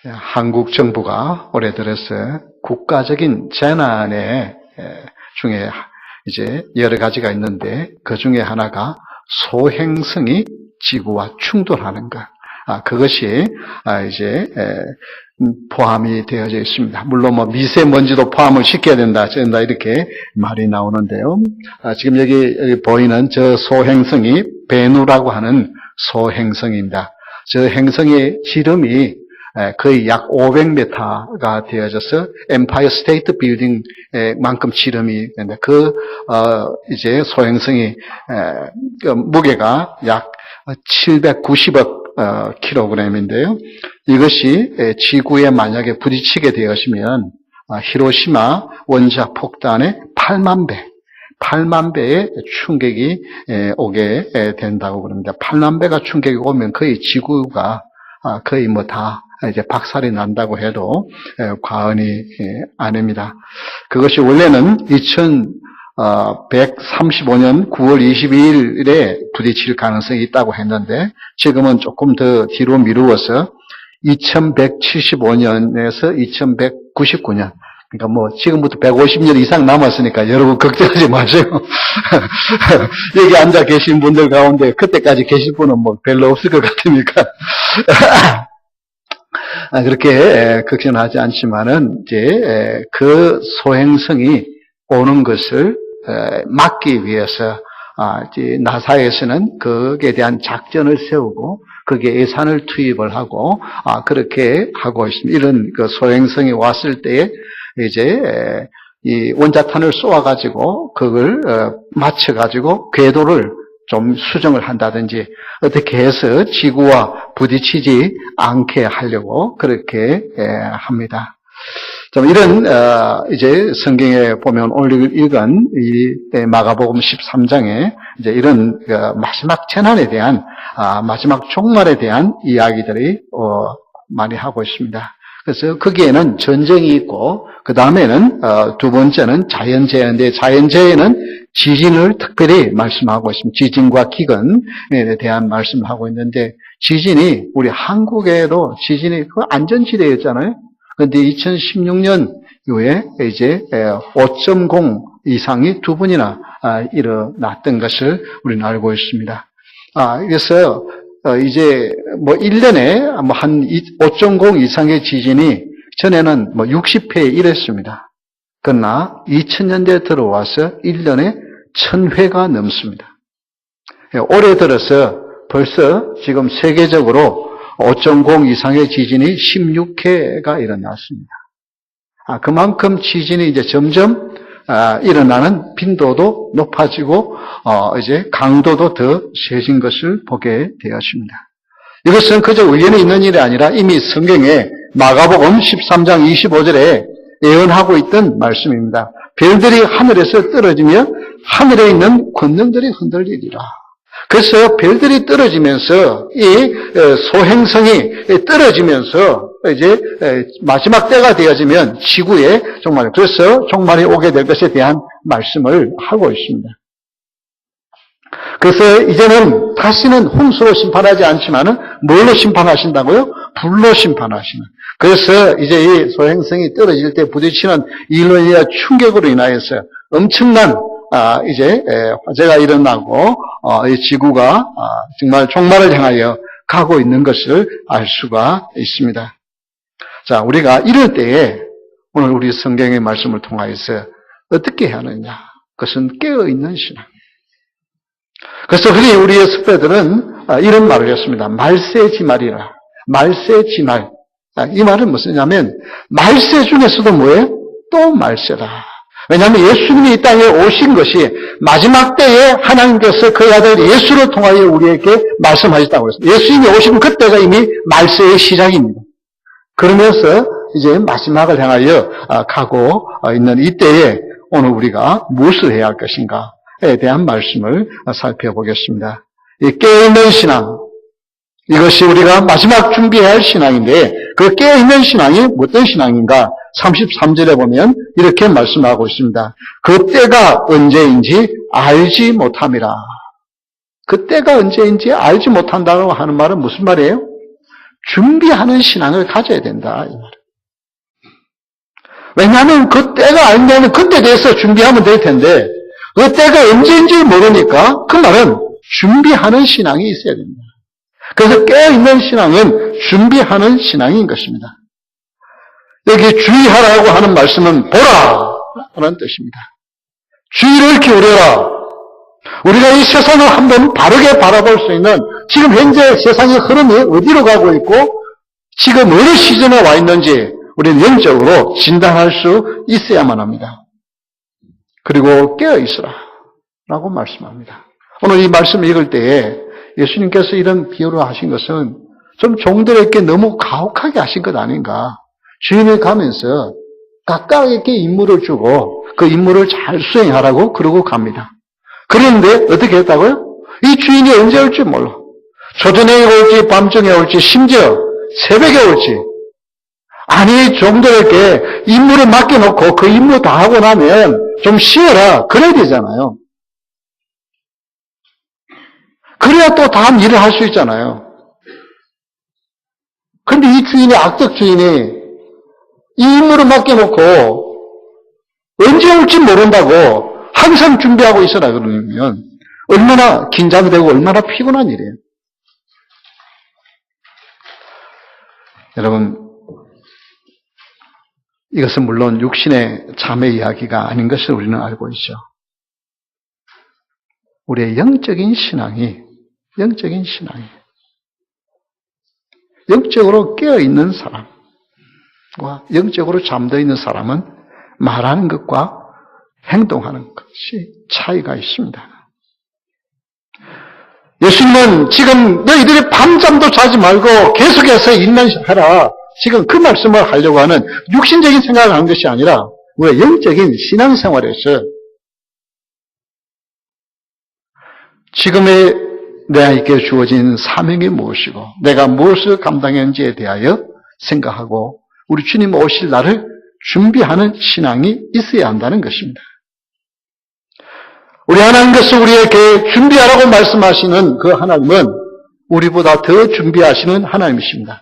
한국 정부가 올해 들어서 국가적인 재난의 중에 이제 여러 가지가 있는데 그 중에 하나가 소행성이 지구와 충돌하는 것. 그것이 이제 포함이 되어져 있습니다. 물론 뭐 미세먼지도 포함을 시켜야 된다 이렇게 말이 나오는데요. 지금 여기 보이는 저 소행성이 베누라고 하는 소행성입니다. 저 행성의 지름이 거의 약 500m가 되어져서 엠파이어 스테이트 빌딩만큼 지름이 되는데 이제 소행성이 무게가 약 790억 킬로그램인데요. 이것이 지구에 만약에 부딪히게 되었으면 히로시마 원자 폭탄의 8만 배의 충격이 오게 된다고 그럽니다. 8만 배가 충격이 오면 거의 지구가 거의 뭐 다 이제 박살이 난다고 해도 과언이 아닙니다. 그것이 원래는 2135년 9월 22일에 부딪힐 가능성이 있다고 했는데 지금은 조금 더 뒤로 미루어서 2175년에서 2199년 그러니까 뭐 지금부터 150년 이상 남았으니까 여러분 걱정하지 마세요. 여기 앉아 계신 분들 가운데 그때까지 계실 분은 뭐 별로 없을 것 같으니까 그렇게 걱정하지 않지만은 이제 그 소행성이 오는 것을 막기 위해서 이제 나사에서는 거기에 대한 작전을 세우고 거기에 예산을 투입을 하고 그렇게 하고 있습니다. 이런 그 소행성이 왔을 때에 이제 이 원자탄을 쏘아가지고 그걸 맞춰가지고 궤도를 좀 수정을 한다든지 어떻게 해서 지구와 부딪히지 않게 하려고 그렇게 합니다. 좀 이런 이제 성경에 보면 오늘 읽은 이 마가복음 13장에 이제 이런 마지막 재난에 대한 마지막 종말에 대한 이야기들이 많이 하고 있습니다. 그래서 거기에는 전쟁이 있고 그 다음에는 두 번째는 자연재해인데 자연재해는 지진을 특별히 말씀하고 있습니다. 지진과 기근에 대한 말씀을 하고 있는데 지진이 우리 한국에도 지진이 그 안전지대였잖아요. 그런데 2016년 이후에 이제 5.0 이상이 두 번이나 일어났던 것을 우리는 알고 있습니다. 그래서 이제 뭐 1년에 뭐 한 5.0 이상의 지진이 전에는 뭐 60회 이랬습니다. 그러나 2000년대에 들어와서 1년에 1000회가 넘습니다. 올해 들어서 벌써 지금 세계적으로 5.0 이상의 지진이 16회가 일어났습니다. 그만큼 지진이 이제 점점 일어나는 빈도도 높아지고 이제 강도도 더 세진 것을 보게 되었습니다. 이것은 그저 우연히 있는 일이 아니라 이미 성경에 마가복음 13장 25절에 예언하고 있던 말씀입니다. 별들이 하늘에서 떨어지며 하늘에 있는 권능들이 흔들리리라. 그래서 별들이 떨어지면서 이 소행성이 떨어지면서 이제 마지막 때가 되어지면 지구에 그래서 종말이 오게 될 것에 대한 말씀을 하고 있습니다. 그래서 이제는 다시는 홍수로 심판하지 않지만은 뭘로 심판하신다고요? 불로 심판하시는. 그래서 이제 이 소행성이 떨어질 때 부딪히는 일로 인한 충격으로 인하여서 엄청난 이제 화재가 일어나고 이 지구가 정말 종말을 향하여 가고 있는 것을 알 수가 있습니다. 자, 우리가 이럴 때에 오늘 우리 성경의 말씀을 통하여서 어떻게 해야 하느냐? 그것은 깨어있는 신앙. 그래서 흔히 우리의 스패들은 이런 말을 했습니다. 말세지말이라. 말세지말. 이 말은 무엇이냐면 말세 중에서도 뭐예요? 또 말세다. 왜냐하면 예수님이 이 땅에 오신 것이 마지막 때에 하나님께서 그의 아들 예수를 통하여 우리에게 말씀하셨다고 했습니다. 예수님이 오신 그때가 이미 말세의 시작입니다. 그러면서 이제 마지막을 향하여 가고 있는 이때에 오늘 우리가 무엇을 해야 할 것인가에 대한 말씀을 살펴보겠습니다. 이 깨어있는 신앙, 이것이 우리가 마지막 준비해야 할 신앙인데 그 깨어있는 신앙이 어떤 신앙인가? 33절에 보면 이렇게 말씀하고 있습니다. 그 때가 언제인지 알지 못함이라. 그 때가 언제인지 알지 못한다고 하는 말은 무슨 말이에요? 준비하는 신앙을 가져야 된다. 이 말이에요. 왜냐하면 그 때가 아니면 그때 돼서 준비하면 될 텐데 그 때가 언제인지 모르니까 그 말은 준비하는 신앙이 있어야 됩니다. 그래서 깨어있는 신앙은 준비하는 신앙인 것입니다. 여기 주의하라고 하는 말씀은 보라 라는 뜻입니다. 주의를 기울여라. 우리가 이 세상을 한번 바르게 바라볼 수 있는 지금 현재 세상의 흐름이 어디로 가고 있고 지금 어느 시즌에 와 있는지 우리는 영적으로 진단할 수 있어야만 합니다. 그리고 깨어있으라 라고 말씀합니다. 오늘 이 말씀을 읽을 때에 예수님께서 이런 비유를 하신 것은 좀 종들에게 너무 가혹하게 하신 것 아닌가. 주인을 가면서 각각에게 임무를 주고 그 임무를 잘 수행하라고 그러고 갑니다. 그런데 어떻게 했다고요? 이 주인이 언제 올지 몰라. 초저녁에 올지 밤중에 올지 심지어 새벽에 올지. 아니 종들에게 임무를 맡겨놓고 그 임무 다 하고 나면 좀 쉬어라. 그래야 되잖아요. 그래야 또 다음 일을 할 수 있잖아요. 그런데 이 주인이 악덕 주인이 이 임무를 맡겨놓고 언제 올지 모른다고 항상 준비하고 있어라 그러면 얼마나 긴장되고 얼마나 피곤한 일이에요. 여러분, 이것은 물론 육신의 잠의 이야기가 아닌 것을 우리는 알고 있죠. 우리의 영적인 신앙이 영적으로 깨어있는 사람과 영적으로 잠들어 있는 사람은 말하는 것과 행동하는 것이 차이가 있습니다. 예수님은 지금 너희들이 밤잠도 자지 말고 계속해서 인내하라. 지금 그 말씀을 하려고 하는 육신적인 생각을 하는 것이 아니라 우리의 영적인 신앙생활에서 지금의 내게 주어진 사명이 무엇이고 내가 무엇을 감당했는지에 대하여 생각하고 우리 주님 오실 날을 준비하는 신앙이 있어야 한다는 것입니다. 우리 하나님께서 우리에게 준비하라고 말씀하시는 그 하나님은 우리보다 더 준비하시는 하나님이십니다.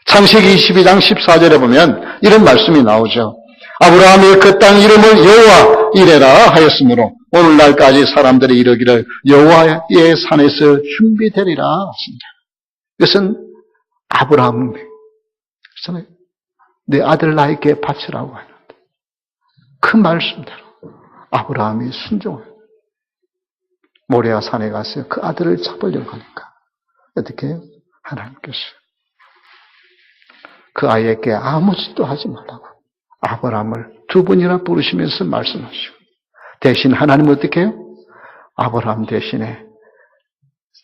창세기 22장 14절에 보면 이런 말씀이 나오죠. 아브라함이 그 땅 이름을 여호와 이레라 하였으므로 오늘날까지 사람들이 이르기를 여호와의 산에서 준비되리라 하십니다. 이것은 아브라함 내 아들 나에게 바치라고 하는데 그 말씀대로 아브라함이 순종을 모리아 산에 가서 그 아들을 잡으려고 하니까 어떻게 해요? 하나님께서 그 아이에게 아무 짓도 하지 말라고 아브라함을 두 번이나 부르시면서 말씀하시고 대신 하나님은 어떻게 해요? 아브라함 대신에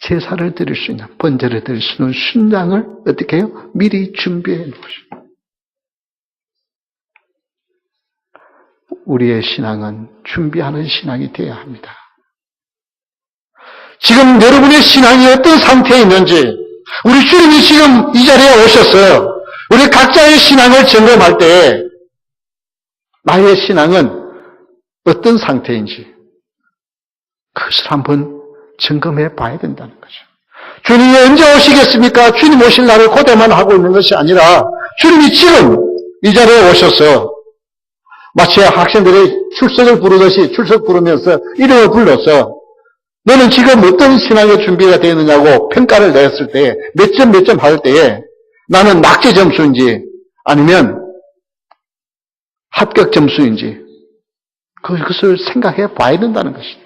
제사를 드릴 수 있는 번제를 드릴 수 있는 순장을 어떻게 해요? 미리 준비해 놓으십니다. 우리의 신앙은 준비하는 신앙이 되어야 합니다. 지금 여러분의 신앙이 어떤 상태에 있는지 우리 주님이 지금 이 자리에 오셔서 우리 각자의 신앙을 점검할 때 나의 신앙은 어떤 상태인지 그것을 한번 점검해 봐야 된다는 거죠. 주님이 언제 오시겠습니까? 주님 오실 날을 고대만 하고 있는 것이 아니라 주님이 지금 이 자리에 오셔서 마치 학생들이 출석을 부르듯이 출석 부르면서 이름을 불러서 너는 지금 어떤 신앙의 준비가 되어 있느냐고 평가를 내었을 때 몇 점 할 때에 나는 낙제 점수인지 아니면 합격 점수인지 그것을 생각해 봐야 된다는 것입니다.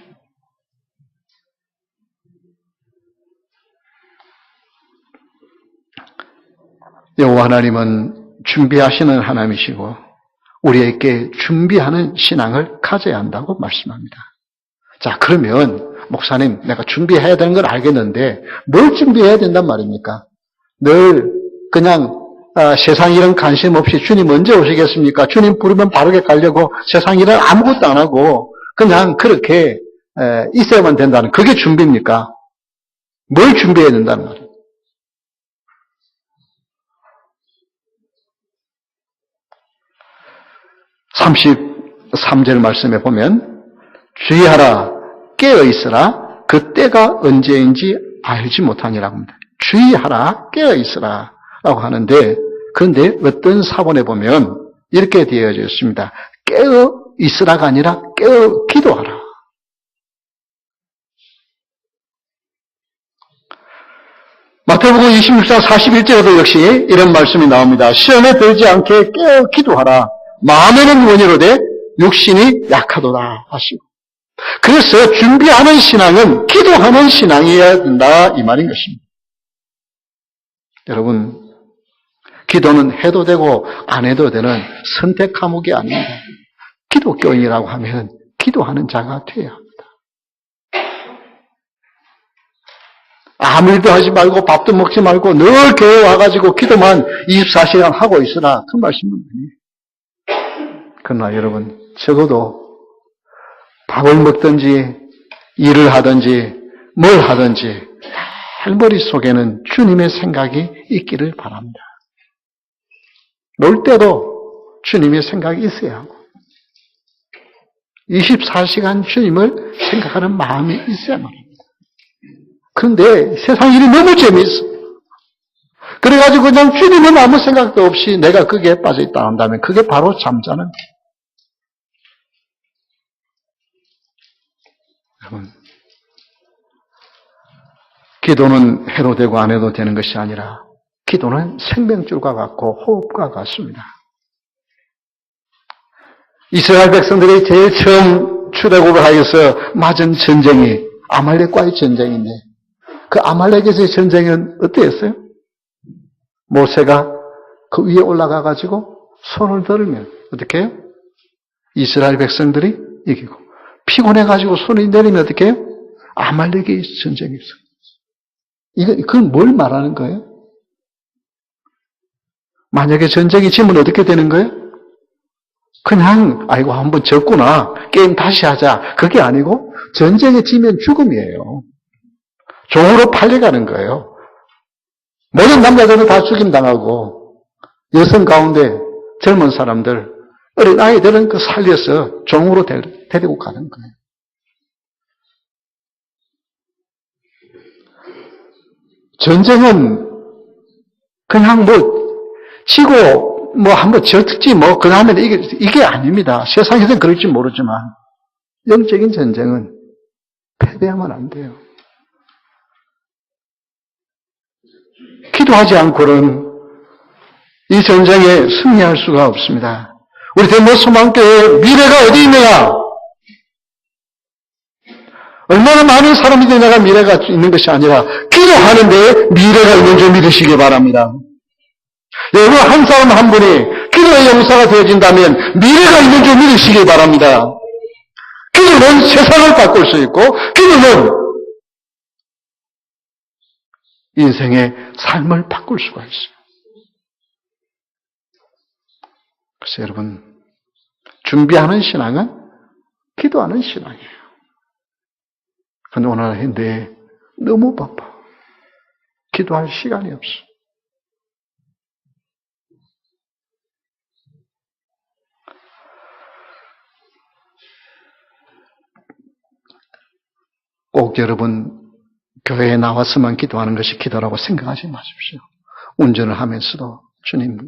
여호와 하나님은 준비하시는 하나님이시고 우리에게 준비하는 신앙을 가져야 한다고 말씀합니다. 자, 그러면 목사님 내가 준비해야 되는 걸 알겠는데 뭘 준비해야 된단 말입니까? 늘 그냥 세상 일은 관심 없이 주님 언제 오시겠습니까? 주님 부르면 바르게 가려고 세상 일은 아무것도 안 하고 그냥 그렇게 있어야만 된다는 그게 준비입니까? 뭘 준비해야 된다는 말이에요? (33절) 말씀에 보면 주의하라 깨어있으라 그 때가 언제인지 알지 못하니라고 합니다. 주의하라 깨어있으라 라고 하는데, 그런데 어떤 사본에 보면 이렇게 되어져 있습니다. 깨어 있으라가 아니라 깨어 기도하라. 마태복음 26장 41절에도 역시 이런 말씀이 나옵니다. 시험에 들지 않게 깨어 기도하라. 마음에는 원이로되 육신이 약하도다 하시고. 그래서 준비하는 신앙은 기도하는 신앙이어야 된다 이 말인 것입니다. 여러분, 기도는 해도 되고 안 해도 되는 선택 과목이 아닙니다. 기독교인이라고 하면 기도하는 자가 되어야 합니다. 아무 일도 하지 말고 밥도 먹지 말고 늘 교회 와가지고 기도만 24시간 하고 있으라 그 말씀은 아니에요. 그러나 여러분, 적어도 밥을 먹든지 일을 하든지 뭘 하든지 늘 머릿속에는 주님의 생각이 있기를 바랍니다. 놀 때도 주님의 생각이 있어야 하고 24시간 주님을 생각하는 마음이 있어야만 합니다. 그런데 세상 일이 너무 재미있어. 그래가지고 그냥 주님은 아무 생각도 없이 내가 거기에 빠져있다 한다면 그게 바로 잠자는 거예요. 여러분, 기도는 해도 되고 안 해도 되는 것이 아니라 기도는 생명줄과 같고 호흡과 같습니다. 이스라엘 백성들이 제일 처음 출애굽을 하여서 맞은 전쟁이 아말렉과의 전쟁인데 그 아말렉에서의 전쟁은 어땠어요? 모세가 그 위에 올라가가지고 손을 들으면 어떻게 해요? 이스라엘 백성들이 이기고 피곤해가지고 손을 내리면 어떻게 해요? 아말렉의 전쟁이 있어요. 그건 뭘 말하는 거예요? 만약에 전쟁이 지면 어떻게 되는 거예요? 그냥 아이고 한번 졌구나 게임 다시 하자 그게 아니고 전쟁에 지면 죽음이에요. 종으로 팔려가는 거예요. 모든 남자들은 다 죽임당하고 여성 가운데 젊은 사람들 어린 아이들은 그 살려서 종으로 데리고 가는 거예요. 전쟁은 그냥 지고 한번 졌지 그 다음에 이게 아닙니다. 세상에서는 그럴지 모르지만 영적인 전쟁은 패배하면 안 돼요. 기도하지 않고는 이 전쟁에 승리할 수가 없습니다. 우리 대모소망교회의 미래가 어디 있느냐? 얼마나 많은 사람들이 내가 미래가 있는 것이 아니라 기도하는데 미래가 있는 줄 믿으시기 바랍니다. 여러분 한 사람 한 분이 기도의 용사가 되어진다면 미래가 있는 줄 믿으시기 바랍니다. 기도는 세상을 바꿀 수 있고 기도는 인생의 삶을 바꿀 수가 있어요. 그래서 여러분 준비하는 신앙은 기도하는 신앙이에요. 그런데 오늘 현대에 너무 바빠. 기도할 시간이 없어. 꼭 여러분 교회에 나와서만 기도하는 것이 기도라고 생각하지 마십시오. 운전을 하면서도 주님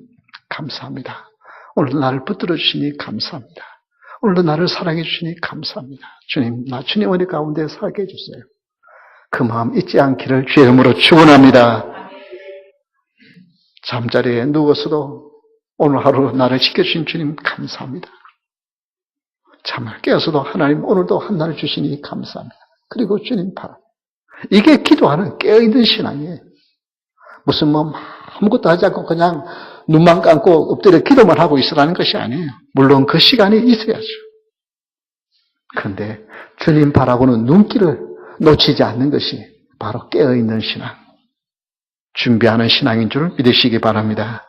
감사합니다. 오늘 나를 붙들어 주시니 감사합니다. 오늘도 나를 사랑해 주시니 감사합니다. 주님, 나 주님 은혜 가운데 살게 해주세요. 그 마음 잊지 않기를 주의 이름으로 축원합니다. 잠자리에 누워서도 오늘 하루 나를 지켜주신 주님 감사합니다. 잠을 깨어서도 하나님 오늘도 한날을 주시니 감사합니다. 그리고 주님 바랍니다. 이게 기도하는 깨어있는 신앙이에요. 무슨 아무것도 하지 않고 그냥 눈만 감고 엎드려 기도만 하고 있으라는 것이 아니에요. 물론 그 시간이 있어야죠. 그런데 주님 바라보는 눈길을 놓치지 않는 것이 바로 깨어있는 신앙, 준비하는 신앙인 줄 믿으시기 바랍니다.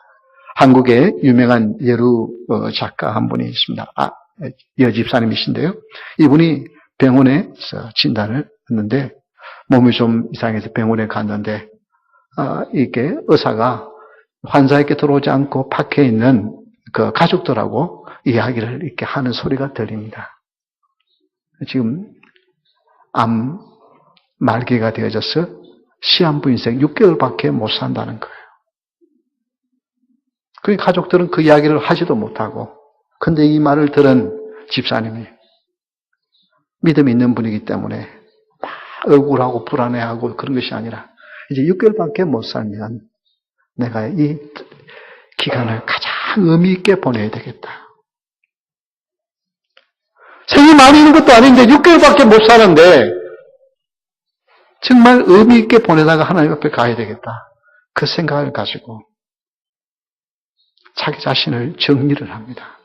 한국에 유명한 예루 작가 한 분이 있습니다. 여집사님이신데요. 이분이 병원에서 진단을 했는데 몸이 좀 이상해서 병원에 갔는데 이게 의사가 환자에게 들어오지 않고 밖에 있는 그 가족들하고 이야기를 이렇게 하는 소리가 들립니다. 지금 암 말기가 되어져서 시한부 인생 6개월밖에 못 산다는 거예요. 그 가족들은 그 이야기를 하지도 못하고. 근데 이 말을 들은 집사님이 믿음 있는 분이기 때문에 막 억울하고 불안해하고 그런 것이 아니라 이제 6개월밖에 못 살면 내가 이 기간을 가장 의미 있게 보내야 되겠다. 생이 많이 있는 것도 아닌데 6개월밖에 못 사는데 정말 의미 있게 보내다가 하나님 앞에 가야 되겠다. 그 생각을 가지고 자기 자신을 정리를 합니다.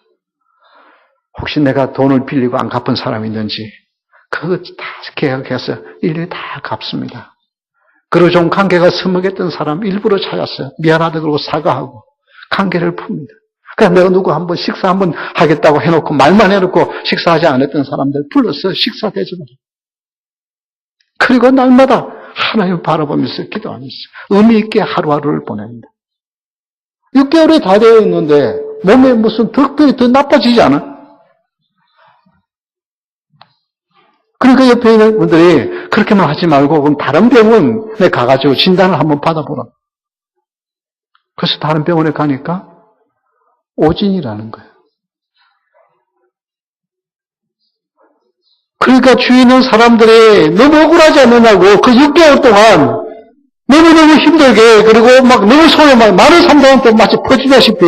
혹시 내가 돈을 빌리고 안 갚은 사람이 있는지 그거 다 계약해서 일일이 다 갚습니다. 그리고 좀 관계가 서먹했던 사람 일부러 찾았어요. 미안하다 그러고 사과하고 관계를 풉니다. 그러니까 내가 누구 한번 식사 한번 하겠다고 해놓고 말만 해놓고 식사하지 않았던 사람들 불러서 식사 대접을 해요. 그리고 날마다 하나님을 바라보면서 기도하면서 의미 있게 하루하루를 보냅니다. 6개월이 다 되어 있는데 몸에 무슨 특별히 더 나빠지지 않아? 그러니까 옆에 있는 분들이 그렇게만 하지 말고 그럼 다른 병원에 가가지고 진단을 한번 받아보라. 그래서 다른 병원에 가니까 오진이라는 거예요. 그러니까 주위에 있는 사람들이 너무 억울하지 않느냐고 그 6개월 동안 너무너무 힘들게 그리고 막 너무 손에 막 많은 사람들한테 마치 퍼주다시피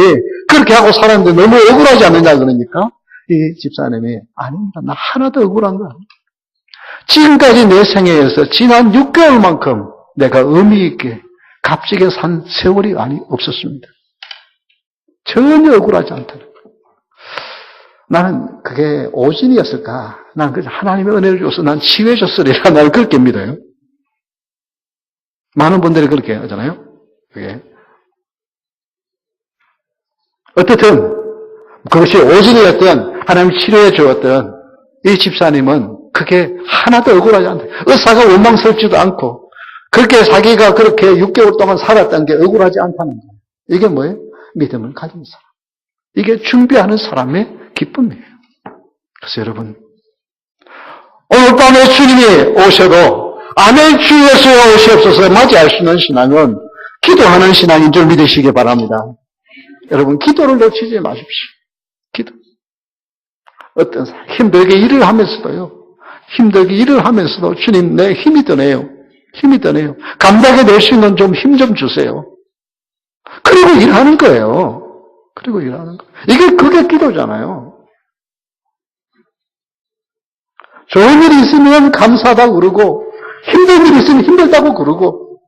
그렇게 하고 살았는데 너무 억울하지 않느냐 그러니까 이 집사님이 아닙니다. 나 하나도 억울한 거 아닙니다. 지금까지 내 생애에서 지난 6개월만큼 내가 의미 있게 값지게 산 세월이 없었습니다. 전혀 억울하지 않다는 거예요. 나는 그게 오진이었을까? 난 그냥 하나님의 은혜를 줘서 난 치유해줬으리라 나는 그렇게 믿어요. 많은 분들이 그렇게 하잖아요. 그게. 어떻든 그것이 오진이었던 하나님 치료해 주었던 이 집사님은 그게 하나도 억울하지 않다. 의사가 원망스럽지도 않고 그렇게 자기가 그렇게 6개월 동안 살았던 게 억울하지 않다는 거예요. 이게 뭐예요? 믿음을 가진 사람. 이게 준비하는 사람의 기쁨이에요. 그래서 여러분 오늘 밤에 주님이 오셔도 아멘 주 예수여 오시옵소서 맞이할 수 있는 신앙은 기도하는 신앙인 줄 믿으시기 바랍니다. 여러분 기도를 놓치지 마십시오. 기도. 어떤 사람 힘들게 일을 하면서도요. 힘들게 일을 하면서도 주님 내 힘이 드네요. 힘이 드네요. 감당해낼 수 있는 좀 힘 좀 주세요. 그리고 일하는 거예요. 그리고 일하는 거. 그게 기도잖아요. 좋은 일이 있으면 감사하다고 그러고 힘든 일이 있으면 힘들다고 그러고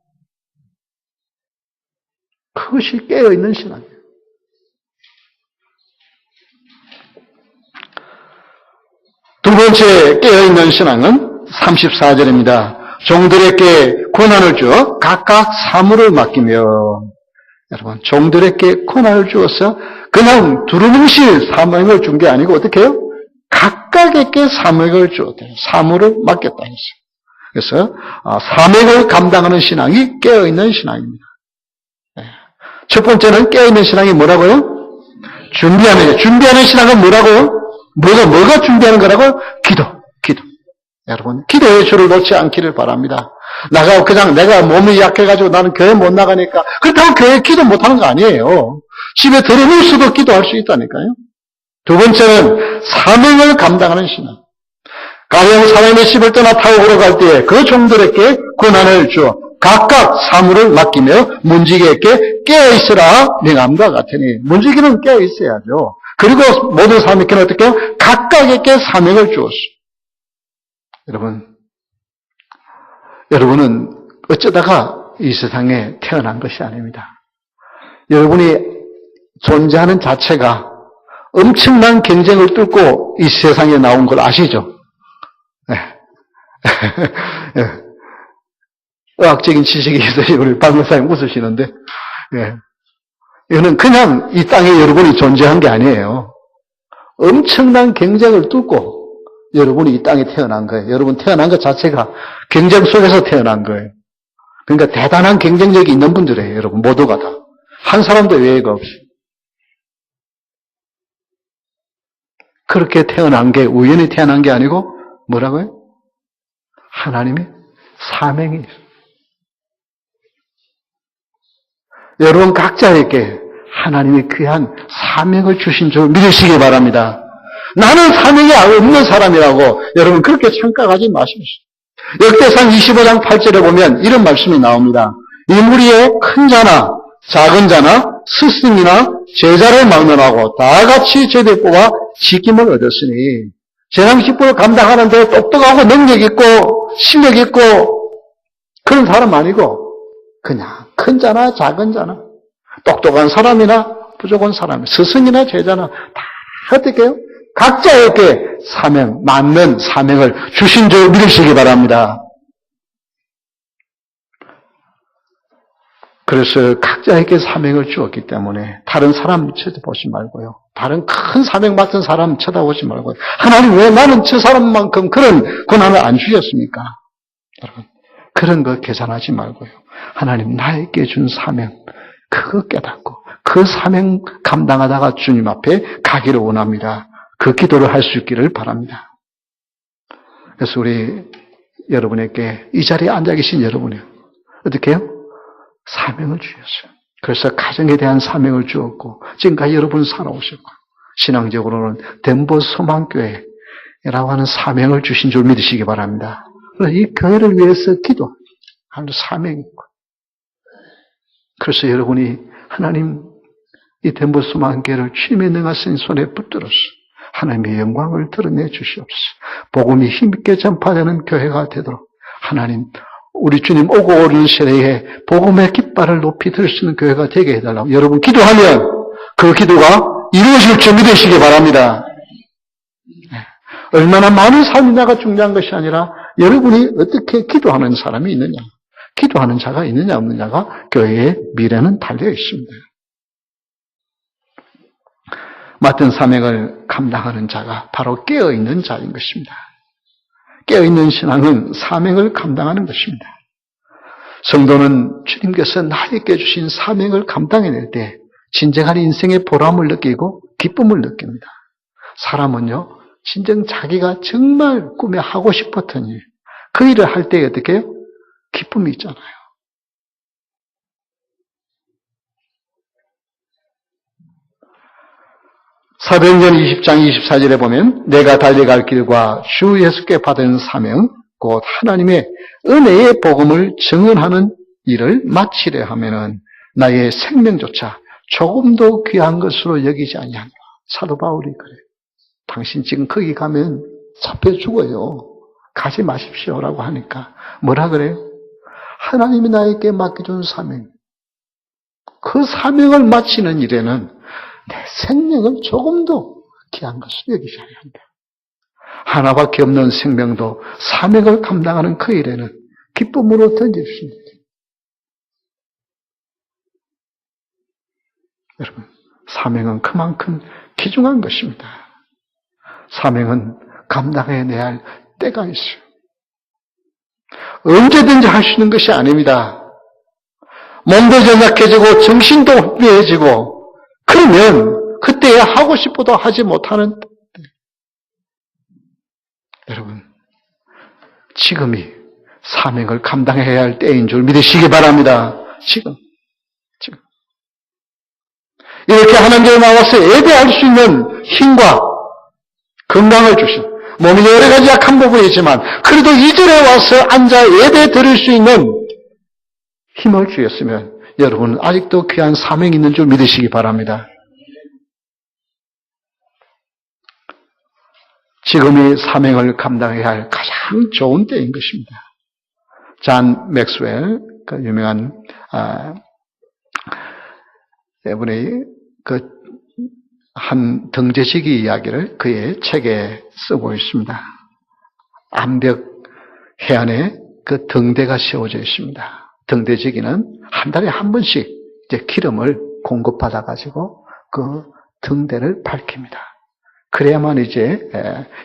그것이 깨어있는 신앙이에요. 두 번째 깨어있는 신앙은 34절입니다. 종들에게 권한을 주어 각각 사물을 맡기며 여러분 종들에게 권한을 주어서 그냥 두루뭉실 사명을 준 게 아니고 어떻게 해요? 각각에게 사명을 주었대요. 사물을 맡겼다 했어요. 그래서 사명을 감당하는 신앙이 깨어있는 신앙입니다. 첫 번째는 깨어있는 신앙이 뭐라고요? 준비하는 신앙은 뭐라고요? 뭐가 준비하는 거라고? 기도. 여러분, 기도의 줄을 놓지 않기를 바랍니다. 그냥 내가 몸이 약해가지고 나는 교회 못 나가니까, 그렇다고 교회 기도 못하는 거 아니에요. 집에 들어누워서도 기도할 수 있다니까요. 두 번째는 사명을 감당하는 신앙. 가령 사람의 집을 떠나 타고 걸어갈 때에 그 종들에게 권한을 주어 각각 사물을 맡기며 문지기에게 깨어있으라 명함과 같으니 문지기는 깨어있어야죠. 그리고 모든 사람에게는 어떻게 해요? 각각에게 사명을 주었어. 여러분은 어쩌다가 이 세상에 태어난 것이 아닙니다. 여러분이 존재하는 자체가 엄청난 경쟁을 뚫고 이 세상에 나온 걸 아시죠? 네. 의학적인 지식이 있어요. 우리 박 목사님 웃으시는데, 이거는 그냥 이 땅에 여러분이 존재한 게 아니에요. 엄청난 경쟁을 뚫고 여러분이 이 땅에 태어난 거예요. 여러분 태어난 것 자체가 경쟁 속에서 태어난 거예요. 그러니까 대단한 경쟁력이 있는 분들이에요. 여러분 모두가 다. 한 사람도 예외가 없이. 그렇게 태어난 게 우연히 태어난 게 아니고 뭐라고요? 하나님의 사명이 있어요. 여러분 각자에게 하나님이 귀한 사명을 주신 줄 믿으시기 바랍니다. 나는 사명이 없는 사람이라고 여러분 그렇게 착각하지 마십시오. 역대상 25장 8절에 보면 이런 말씀이 나옵니다. 이 무리에 큰 자나 작은 자나 스승이나 제자를 막론하고 다 같이 제대 뽑아 직임을 얻었으니 재상 직분을 감당하는 데 똑똑하고 능력 있고 실력 있고 그런 사람 아니고 그냥 큰 자나 작은 자나 똑똑한 사람이나 부족한 사람, 스승이나 제자나 다 어떻게 해요? 각자에게 사명, 맞는 사명을 주신 줄 믿으시기 바랍니다. 그래서 각자에게 사명을 주었기 때문에 다른 사람 쳐다보지 말고요. 다른 큰 사명 맡은 사람 쳐다보지 말고요. 하나님 왜 나는 저 사람만큼 그런 권한을 안 주셨습니까? 여러분 그런 거 계산하지 말고요. 하나님 나에게 준 사명 그거 깨닫고 그 사명 감당하다가 주님 앞에 가기를 원합니다. 그 기도를 할 수 있기를 바랍니다. 그래서 우리 여러분에게 이 자리에 앉아 계신 여러분이 어떻게 해요? 사명을 주셨어요. 그래서 가정에 대한 사명을 주었고 지금까지 여러분 살아오셨고 신앙적으로는 덴버 소망교회라고 하는 사명을 주신 줄 믿으시기 바랍니다. 이 교회를 위해서 기도하는 사명이 있고 그래서 여러분이 하나님 이 덴버 소망교회를 주님의 능하신 손에 붙들어서 하나님의 영광을 드러내 주시옵소서. 복음이 힘있게 전파되는 교회가 되도록 하나님 우리 주님 오고 오는 세대에 복음의 깃발을 높이 들 수 있는 교회가 되게 해달라고 여러분 기도하면 그 기도가 이루어질 줄 믿으시기 바랍니다. 얼마나 많은 삶이냐가 중요한 것이 아니라 여러분이 어떻게 기도하는 사람이 있느냐, 기도하는 자가 있느냐 없느냐가 교회의 미래는 달려 있습니다. 맡은 사명을 감당하는 자가 바로 깨어있는 자인 것입니다. 깨어있는 신앙은 사명을 감당하는 것입니다. 성도는 주님께서 나에게 주신 사명을 감당해낼 때 진정한 인생의 보람을 느끼고 기쁨을 느낍니다. 사람은요, 진정 자기가 정말 꿈에 하고 싶었던 일, 그 일을 할 때 어떻게 해요? 기쁨이 있잖아요. 사도행전 20장 24절에 보면 내가 달려갈 길과 주 예수께 받은 사명 곧 하나님의 은혜의 복음을 증언하는 일을 마치려 하면은 나의 생명조차 조금도 귀한 것으로 여기지 아니하노라. 사도 바울이 그래요. 당신 지금 거기 가면 잡혀 죽어요. 가지 마십시오라고 하니까 뭐라 그래요? 하나님이 나에게 맡겨준 사명, 그 사명을 마치는 일에는 내 생명을 조금도 귀한 것으로 여기지 아니한다. 하나밖에 없는 생명도 사명을 감당하는 그 일에는 기쁨으로 던질 수 있는. 여러분, 사명은 그만큼 귀중한 것입니다. 사명은 감당해내야 할 때가 있어요. 언제든지 할 수 있는 것이 아닙니다. 몸도 연약해지고 정신도 혼미해지고 그러면 그때에 하고 싶어도 하지 못하는 때. 여러분, 지금이 사명을 감당해야 할 때인 줄 믿으시기 바랍니다. 지금. 이렇게 하나님께 나와서 예배할 수 있는 힘과 건강을 주신, 몸이 여러 가지 약한 부분이 있지만 그래도 이 절에 와서 앉아 예배 드릴 수 있는 힘을 주셨으면 여러분은 아직도 귀한 사명이 있는 줄 믿으시기 바랍니다. 지금이 사명을 감당해야 할 가장 좋은 때인 것입니다. 잔 맥스웰, 그 유명한 이분의 그 한 등재지기 이야기를 그의 책에 쓰고 있습니다. 암벽 해안에 그 등대가 세워져 있습니다. 등대지기는 한 달에 한 번씩 이제 기름을 공급받아 가지고 그 등대를 밝힙니다. 그래야만 이제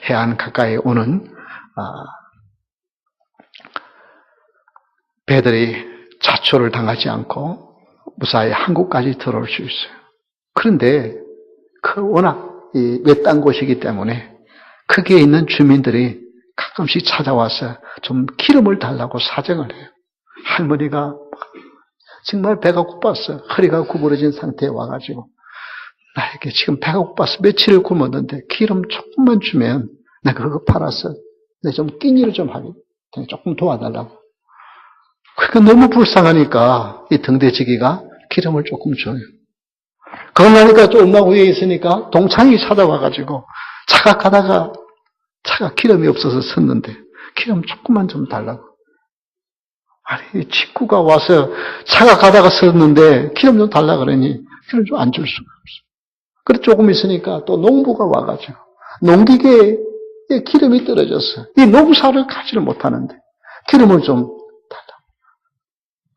해안 가까이 오는 배들이 자초를 당하지 않고 무사히 한국까지 들어올 수 있어요. 그런데 그 워낙 외딴 곳이기 때문에 거기에 있는 주민들이 가끔씩 찾아와서 좀 기름을 달라고 사정을 해요. 할머니가 정말 배가 고팠어. 허리가 구부러진 상태에 와가지고 나에게 지금 배가 고파서 며칠을 굶었는데 기름 조금만 주면 내가 그거 팔아서 내 좀 끼니를 좀 하게 조금 도와달라고. 그러니까 너무 불쌍하니까 이 등대지기가 기름을 조금 줘요. 그러고 또 얼마 후에 있으니까 동창이 찾아와가지고 차가 가다가 차가 기름이 없어서 섰는데 기름 조금만 좀 달라고. 아니 친구가 와서 차가 가다가 섰는데 기름 좀 달라 그러니 기름 좀 안 줄 수가 없어. 그래 조금 있으니까 또 농부가 와가지고 농기계에 기름이 떨어졌어. 이 농사를 가지를 못하는데 기름을 좀 달라고.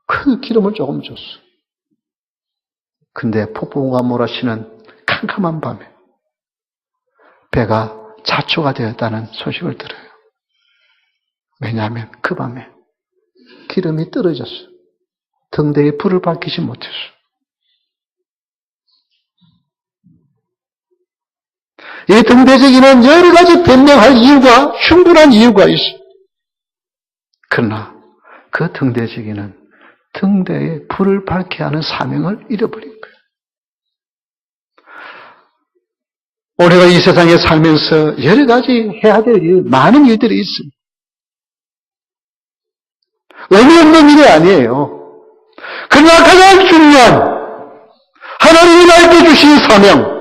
그 기름을 조금 줬어. 근데 폭풍우가 몰아치는 캄캄한 밤에 배가 자초가 되었다는 소식을 들어요. 왜냐하면 그 밤에 기름이 떨어졌어. 등대에 불을 밝히지 못했어. 이 등대지기는 여러 가지 변명할 이유가, 충분한 이유가 있어. 그러나 그 등대지기는 등대에 불을 밝게 하는 사명을 잃어버린 거예요. 우리가 이 세상에 살면서 여러 가지 해야 될 일, 많은 일들이 있습니다. 의미 없는 일이 아니에요. 그러나 가장 중요한 하나님이 나에게 주신 사명,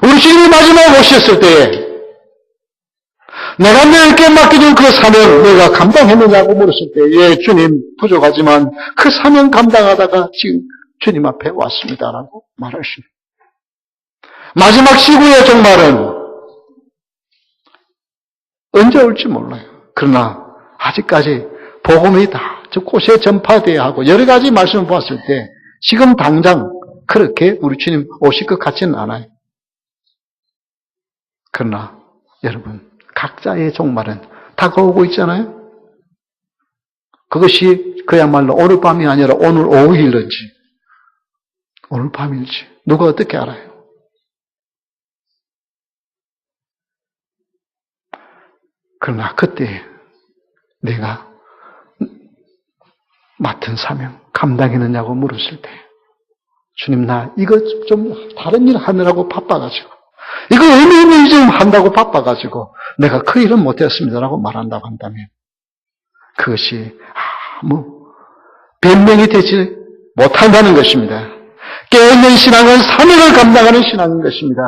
우리 주님이 마지막에 오셨을 때에 내가 너에게 맡겨준 그 사명 내가 감당했느냐고 물었을 때 예, 주님 부족하지만 그 사명 감당하다가 지금 주님 앞에 왔습니다라고 말하십니다. 마지막 시구의 종말은 언제 올지 몰라요. 그러나 아직까지 복음이 다 저 곳에 전파돼야 하고 여러 가지 말씀을 보았을 때 지금 당장 그렇게 우리 주님 오실 것 같지는 않아요. 그러나 여러분 각자의 종말은 다가오고 있잖아요. 그것이 그야말로 오늘 밤이 아니라 오늘 오후일런지 오늘 밤일지 누가 어떻게 알아요? 그러나 그때 내가 맡은 사명 감당했느냐고 물었을 때 주님 나 이거 좀 다른 일 하느라고 바빠가지고 이거 의미 있는 일 좀 한다고 바빠가지고 내가 그 일은 못했습니다라고 말한다고 한다면 그것이 아무 변명이 되지 못한다는 것입니다. 깨어있는 신앙은 사명을 감당하는 신앙인 것입니다.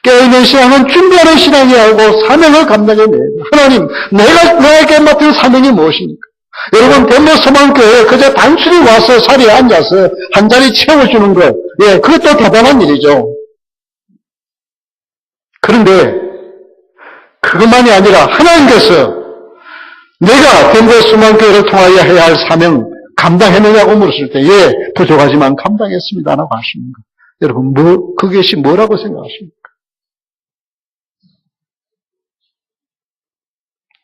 깨어있는 신앙은 준비하는 신앙이 아니고 사명을 감당해내요. 하나님, 내가 너에게 맡은 사명이 무엇입니까? 여러분, 덴버 소망교회에 그저 단순히 와서 자리에 앉아서 한 자리 채워주는 것, 예, 그것도 대단한 일이죠. 그런데 그것만이 아니라 하나님께서 내가 덴버 소망교회를 통하여 해야 할 사명 감당했느냐고 물었을 때, 예, 부족하지만 감당했습니다라고 하시는 것. 여러분, 그것이 뭐라고 생각하십니까?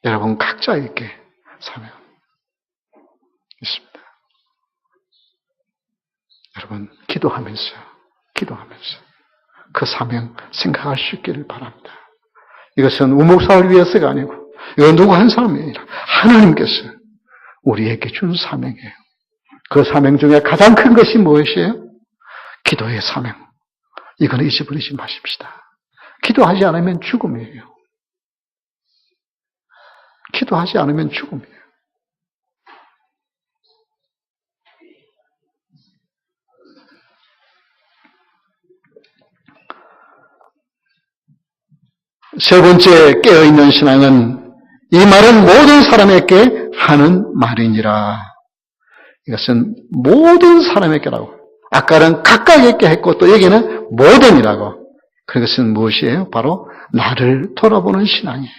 여러분, 각자에게 사명 있습니다. 여러분, 기도하면서 그 사명 생각할 수 있기를 바랍니다. 이것은 우목사를 위해서가 아니고, 이건 누구 한 사람이 아니라 하나님께서 우리에게 준 사명이에요. 그 사명 중에 가장 큰 것이 무엇이에요? 기도의 사명. 이거는 잊어버리지 마십시다. 기도하지 않으면 죽음이에요. 기도하지 않으면 죽음이에요. 세 번째 깨어있는 신앙은 이 말은 모든 사람에게 하는 말이니라. 이것은 모든 사람에게라고. 아까는 각각에게 했고 또 여기는 모든이라고. 그것은 무엇이에요? 바로 나를 돌아보는 신앙이에요.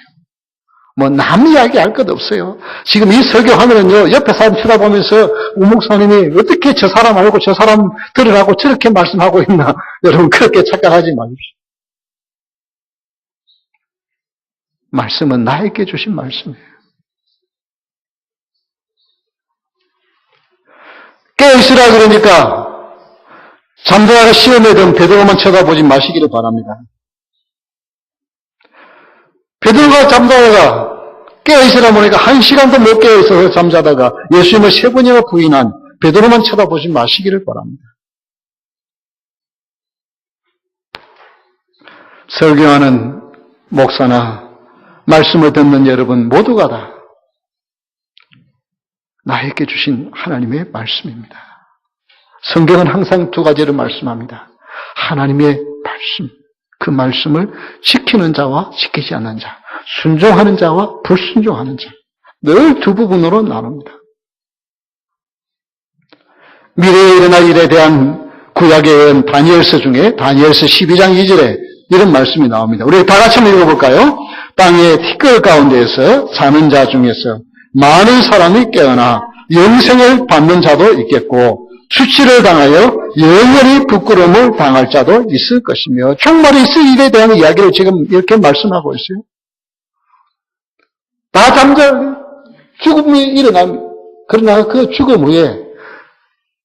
뭐 남 이야기할 것 없어요. 지금 이 설교하면은요 옆에 사람 쳐다보면서 우목사님이 어떻게 저 사람 알고 저 사람 들으라고 저렇게 말씀하고 있나. 여러분 그렇게 착각하지 마십시오. 말씀은 나에게 주신 말씀이에요. 깨어있으라 그러니까 잠자다가 시험에 든 베드로만 쳐다보지 마시기를 바랍니다. 베드로가 잠자다가 깨어있으라 보니까 1시간도 못 깨어있어서 잠자다가 예수님을 3번이나 부인한 베드로만 쳐다보지 마시기를 바랍니다. 설교하는 목사나 말씀을 듣는 여러분 모두가 다 나에게 주신 하나님의 말씀입니다. 성경은 항상 2가지를 말씀합니다. 하나님의 말씀, 그 말씀을 지키는 자와 지키지 않는 자, 순종하는 자와 불순종하는 자, 늘 2부분으로 나눕니다. 미래에 일어날 일에 대한 구약의 예언 다니엘서 중에 다니엘서 12장 2절에 이런 말씀이 나옵니다. 우리 다 같이 한번 읽어볼까요? 땅의 티끌 가운데에서 자는 자 중에서 많은 사람이 깨어나 영생을 받는 자도 있겠고 수치를 당하여 영원히 부끄러움을 당할 자도 있을 것이며 종말이 있을 일에 대한 이야기를 지금 이렇게 말씀하고 있어요. 다 죽음이 일어납니다. 그러나 그 죽음 후에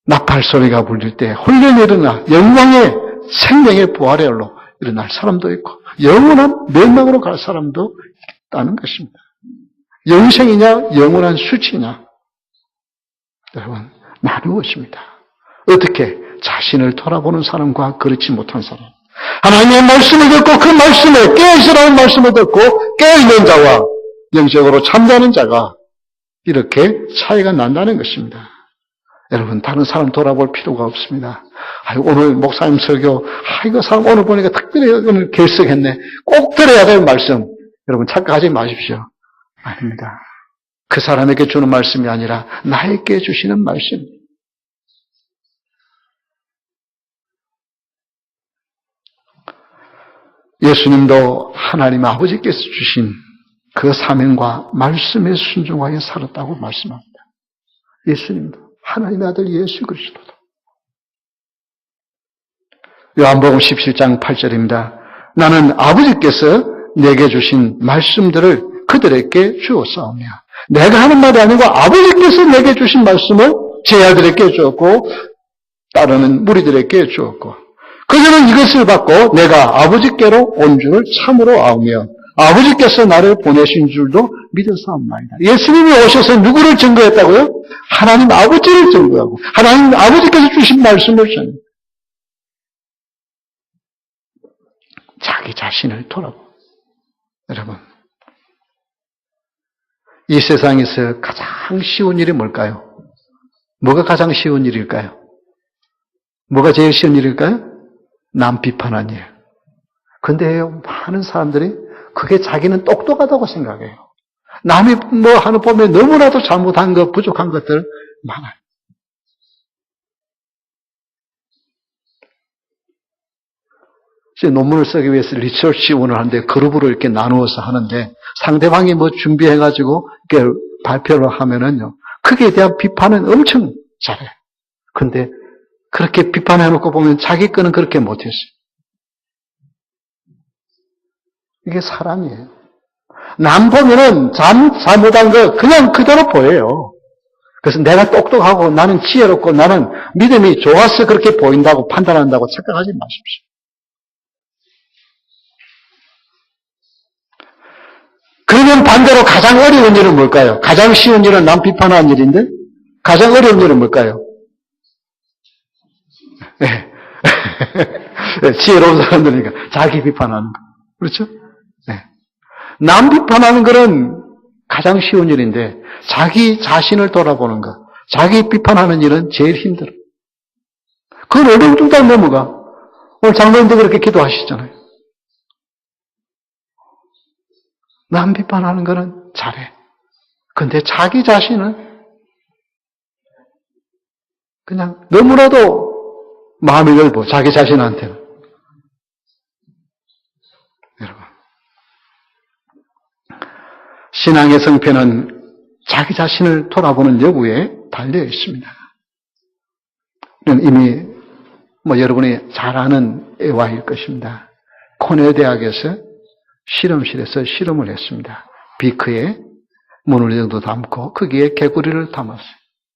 나팔 소리가 울릴 때 훈련이 일어나 영광의 생명의 부활의 일로 일어날 사람도 있고 영원한 멸망으로 갈 사람도 있다는 것입니다. 영생이냐 영원한 수치냐 여러분 나누어집니다. 어떻게? 자신을 돌아보는 사람과 그렇지 못한 사람. 하나님의 말씀을 듣고 그 말씀에 깨어있으라는 말씀을 듣고 깨어있는 자와 영적으로 잠자는 자가 이렇게 차이가 난다는 것입니다. 여러분 다른 사람 돌아볼 필요가 없습니다. 오늘 목사님 설교 이거 사람 오늘 보니까 특별히 오늘 결석했네. 꼭 들어야 될 말씀. 여러분 착각하지 마십시오. 아닙니다. 그 사람에게 주는 말씀이 아니라 나에게 주시는 말씀. 예수님도 하나님 아버지께서 주신 그 사명과 말씀에 순종하여 살았다고 말씀합니다. 예수님도 하나님의 아들 예수 그리스도도. 요한복음 17장 8절입니다. 나는 아버지께서 내게 주신 말씀들을 그들에게 주었사오며 내가 하는 말이 아니고 아버지께서 내게 주신 말씀을 제 아들에게 주었고 따르는 무리들에게 주었고 그들은 이것을 받고 내가 아버지께로 온 줄을 참으로 아오며 아버지께서 나를 보내신 줄도 믿었사옵나이다. 예수님이 오셔서 누구를 증거했다고요? 하나님 아버지를 증거하고 하나님 아버지께서 주신 말씀을 전합니다. 자기 자신을 돌아보. 여러분, 이 세상에서 가장 쉬운 일이 뭘까요? 뭐가 가장 쉬운 일일까요? 뭐가 제일 쉬운 일일까요? 남 비판한 일. 근데 많은 사람들이 그게 자기는 똑똑하다고 생각해요. 남이 뭐 하는 보면 너무나도 잘못한 것, 부족한 것들 많아요. 논문을 쓰기 위해서 리서치원을 하는데 그룹으로 이렇게 나누어서 하는데 상대방이 뭐 준비해가지고 이렇게 발표를 하면은요, 그게 대한 비판은 엄청 잘해요. 근데 그렇게 비판해놓고 보면 자기 거는 그렇게 못했어요. 이게 사람이에요. 남 보면은 잘못한 거 그냥 그대로 보여요. 그래서 내가 똑똑하고 나는 지혜롭고 나는 믿음이 좋아서 그렇게 보인다고 판단한다고 착각하지 마십시오. 그러면 반대로 가장 어려운 일은 뭘까요? 가장 쉬운 일은 남 비판하는 일인데 가장 어려운 일은 뭘까요? 네. 지혜로운 사람들이니까 자기 비판하는 거. 그렇죠? 네. 남 비판하는 거는 가장 쉬운 일인데 자기 자신을 돌아보는 거, 자기 비판하는 일은 제일 힘들어. 그건 어려운 뚱딱 넘어가. 오늘 장로님도 그렇게 기도하시잖아요. 남 비판하는 거는 잘해. 근데 자기 자신은 그냥 너무나도 마음이 넓어. 자기 자신한테는. 여러분, 신앙의 성패는 자기 자신을 돌아보는 여부에 달려 있습니다. 이미 여러분이 잘 아는 애화일 것입니다. 코넬 대학에서 실험실에서 실험을 했습니다. 비크에 문울정도 담고 거기에 개구리를 담았어요.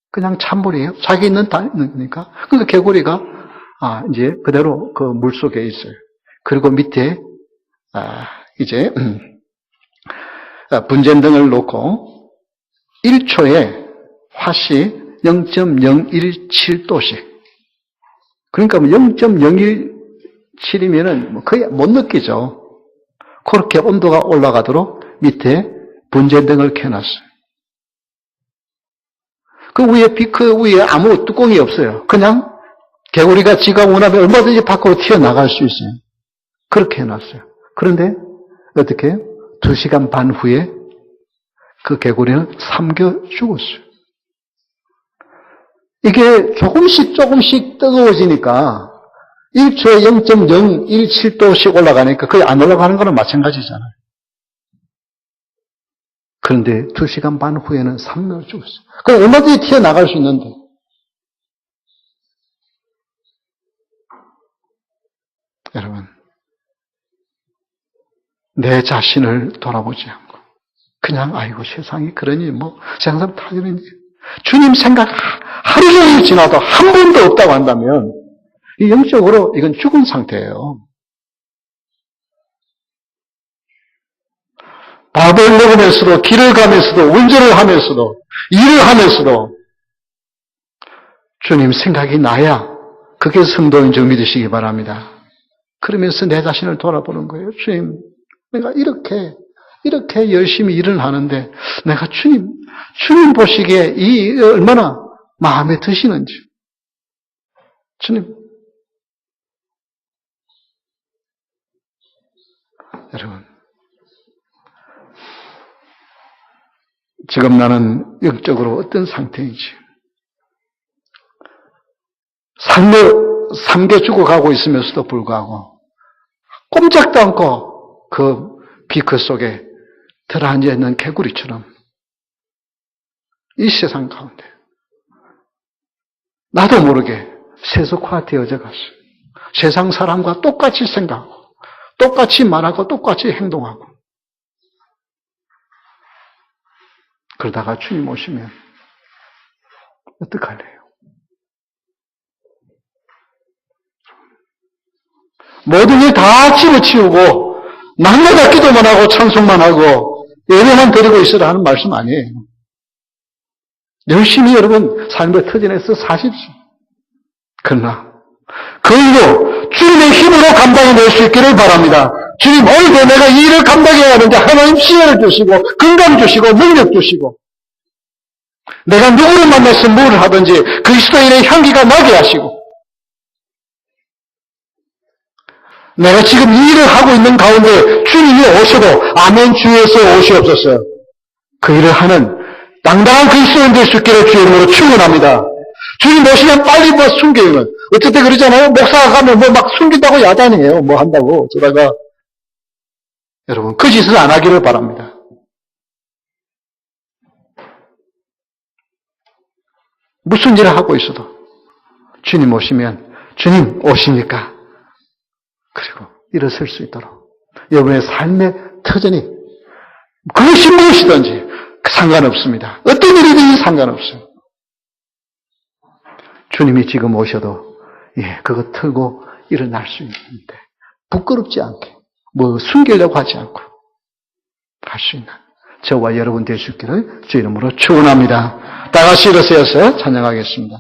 그냥 찬물이에요. 자기 있는 땅이니까. 그래서 개구리가 이제 그대로 그 물 속에 있어요. 그리고 밑에 이제 분쟁 등을 놓고 1초에 화씨 0.017도씩. 그러니까 0.017이면은 거의 못 느끼죠. 그렇게 온도가 올라가도록 밑에 분쟁 등을 켜놨어요. 그 위에 비크 위에 아무 뚜껑이 없어요. 그냥 개구리가 지가 원하면 얼마든지 밖으로 튀어나갈 수 있어요. 그렇게 해놨어요. 그런데 어떻게 2시간 반 후에 그 개구리는 삼겨 죽었어요. 이게 조금씩 뜨거워지니까 1초에 0.017도씩 올라가니까 거의 안 올라가는 거는 마찬가지잖아요. 그런데 2시간 반 후에는 삼겨 죽었어요. 그럼 얼마든지 튀어나갈 수 있는데. 여러분, 내 자신을 돌아보지 않고 그냥 아이고 세상이 그러니 세상 사람 다 이러니 주님 생각 하루 종일 지나도 한 번도 없다고 한다면 영적으로 이건 죽은 상태예요. 밥을 먹으면서도 길을 가면서도 운전을 하면서도 일을 하면서도 주님 생각이 나야 그게 성도인 줄 믿으시기 바랍니다. 그러면서 내 자신을 돌아보는 거예요. 주님, 내가 이렇게 열심히 일을 하는데 내가 주님 보시기에 이 얼마나 마음에 드시는지. 주님, 여러분, 지금 나는 영적으로 어떤 상태인지 삼겨 죽어가고 있으면서도 불구하고 꼼짝도 않고 그 비크 속에 들어앉아 있는 개구리처럼 이 세상 가운데 나도 모르게 세속화되어져 갔어요. 세상 사람과 똑같이 생각하고 똑같이 말하고 똑같이 행동하고 그러다가 주님 오시면 어떡할래요? 모든 일 다 집어치우고 날마다 기도만 하고 찬송만 하고 예배만 드리고 있으라 하는 말씀 아니에요. 열심히 여러분 삶을 터전해서 사십시오. 그러나 그 일로 주님의 힘으로 감당해낼 수 있기를 바랍니다. 주님 오늘도 내가 이 일을 감당해야 하는데 하나님 시간을 주시고 건강 주시고 능력 주시고 내가 누구를 만나서 뭘 하든지 그리스도인의 향기가 나게 하시고 내가 지금 이 일을 하고 있는 가운데 주님이 오셔도 아멘 주에서 오시옵소서. 그 일을 하는 당당한 그리스도인 될 수 있기를 주의 이름으로 축원합니다. 주님 오시면 빨리 숨기면 어쨌든 그러잖아요. 목사가 가면 막 숨긴다고 야단이에요. 한다고 저다가 여러분 그 짓을 안 하기를 바랍니다. 무슨 일을 하고 있어도 주님 오시면 주님 오시니까 그리고 일어설 수 있도록 여러분의 삶의 터전이 그것이 무엇이든지 상관없습니다. 어떤 일이든지 상관없어요. 주님이 지금 오셔도 그거 틀고 일어날 수 있는데 부끄럽지 않게 숨기려고 하지 않고 할 수 있는 저와 여러분 될 수 있기를 주 이름으로 축원합니다. 다 같이 일어서서 찬양하겠습니다.